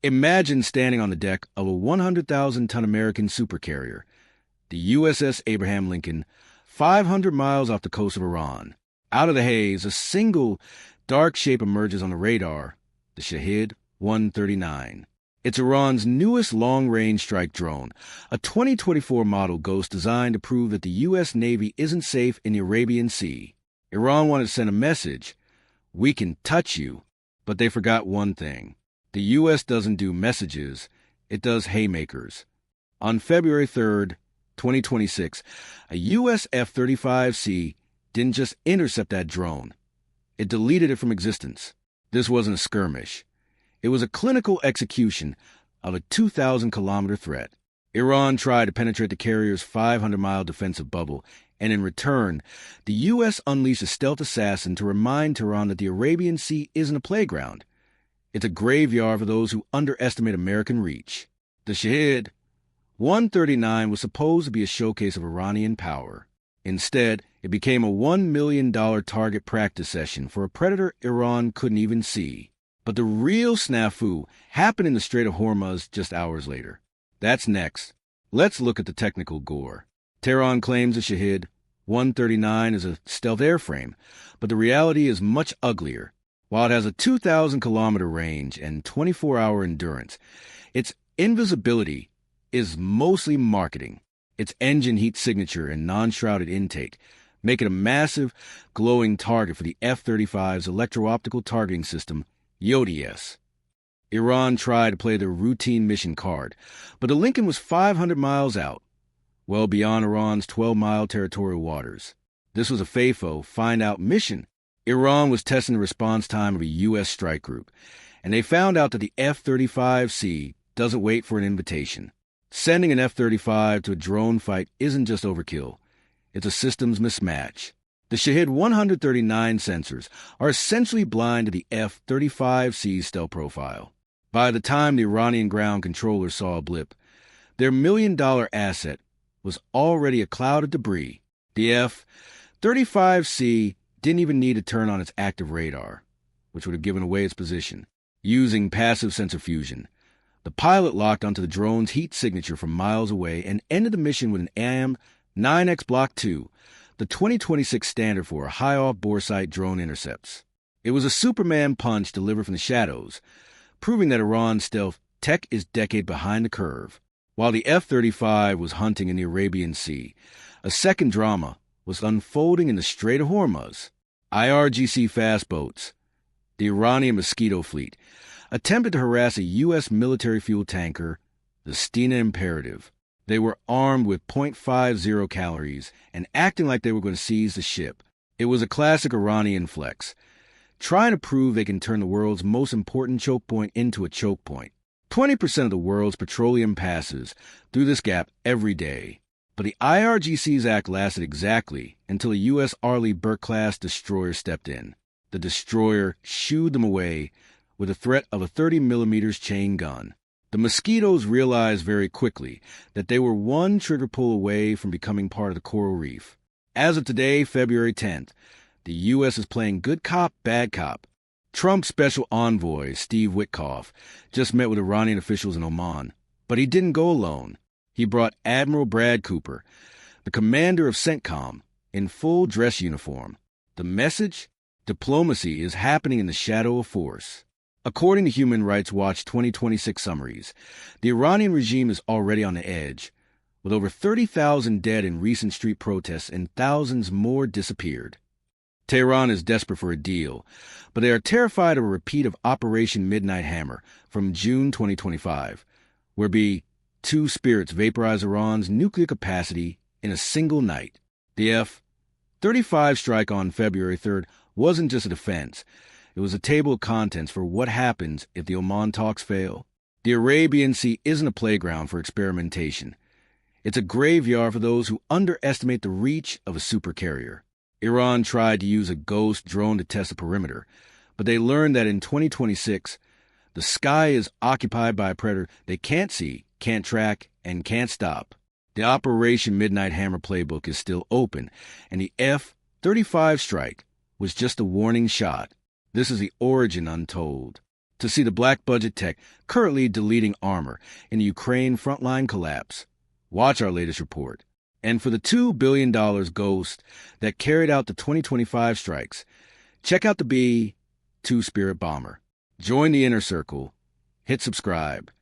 Imagine standing on the deck of a 100,000-ton American supercarrier, the USS Abraham Lincoln, 500 miles off the coast of Iran. Out of the haze, a single dark shape emerges on the radar, the Shahed-139. It's Iran's newest long-range strike drone, a 2024 model Ghost designed to prove that the U.S. Navy isn't safe in the Arabian Sea. Iran wanted to send a message: we can touch you, but they forgot one thing. The U.S. doesn't do messages, it does haymakers. On February 3rd, 2026, a U.S. F-35C didn't just intercept that drone. It deleted it from existence. This wasn't a skirmish. It was a clinical execution of a 2,000-kilometer threat. Iran tried to penetrate the carrier's 500-mile defensive bubble, and in return, the U.S. unleashed a stealth assassin to remind Tehran that the Arabian Sea isn't a playground. It's a graveyard for those who underestimate American reach. The Shahed-139 was supposed to be a showcase of Iranian power. Instead, it became a $1 million target practice session for a predator Iran couldn't even see. But the real snafu happened in the Strait of Hormuz just hours later. That's next. Let's look at the technical gore. Tehran claims the Shahed-139 is a stealth airframe, but the reality is much uglier. While it has a 2,000-kilometer range and 24-hour endurance, its invisibility is mostly marketing. Its engine heat signature and non-shrouded intake make it a massive, glowing target for the F-35's electro-optical targeting system, USS. Iran tried to play their routine mission card, but the Lincoln was 500 miles out, well beyond Iran's 12-mile territorial waters. This was a FAFO find-out mission. Iran was testing the response time of a U.S. strike group, and they found out that the F-35C doesn't wait for an invitation. Sending an F-35 to a drone fight isn't just overkill. It's a systems mismatch. The Shahed-139 sensors are essentially blind to the F-35C's stealth profile. By the time the Iranian ground controllers saw a blip, their million-dollar asset was already a cloud of debris. The F-35C didn't even need to turn on its active radar, which would have given away its position. Using passive sensor fusion, the pilot locked onto the drone's heat signature from miles away and ended the mission with an AM-9X Block 2, the 2026 standard for high-off boresight drone intercepts. It was a Superman punch delivered from the shadows, proving that Iran's stealth tech is decade behind the curve. While the F-35 was hunting in the Arabian Sea, a second drama was unfolding in the Strait of Hormuz. IRGC fast boats, the Iranian Mosquito Fleet, attempted to harass a U.S. military fuel tanker, the Stena Imperative. They were armed with .50 calories and acting like they were going to seize the ship. It was a classic Iranian flex, trying to prove they can turn the world's most important choke point into a choke point. 20% of the world's petroleum passes through this gap every day. But the IRGC's act lasted exactly until a U.S. Arleigh Burke-class destroyer stepped in. The destroyer shooed them away with the threat of a 30mm chain gun. The Mosquitoes realized very quickly that they were one trigger pull away from becoming part of the coral reef. As of today, February 10th, the U.S. is playing good cop, bad cop. Trump's special envoy, Steve Witkoff, just met with Iranian officials in Oman, but he didn't go alone. He brought Admiral Brad Cooper, the commander of CENTCOM, in full dress uniform. The message? Diplomacy is happening in the shadow of force. According to Human Rights Watch 2026 summaries, the Iranian regime is already on the edge, with over 30,000 dead in recent street protests and thousands more disappeared. Tehran is desperate for a deal, but they are terrified of a repeat of Operation Midnight Hammer from June 2025, where two spirits vaporize Iran's nuclear capacity in a single night. The F-35 strike on February 3rd wasn't just a defense. It was a table of contents for what happens if the Oman talks fail. The Arabian Sea isn't a playground for experimentation. It's a graveyard for those who underestimate the reach of a supercarrier. Iran tried to use a Ghost drone to test the perimeter, but they learned that in 2026, the sky is occupied by a predator they can't see, can't track, and can't stop. The Operation Midnight Hammer playbook is still open, and the F-35 strike was just a warning shot. This is the Origin Untold. To see the black budget tech currently deleting armor in the Ukraine frontline collapse, watch our latest report. And for the $2 billion Ghost that carried out the 2025 strikes, check out the B-2 Spirit bomber. Join the inner circle. Hit subscribe.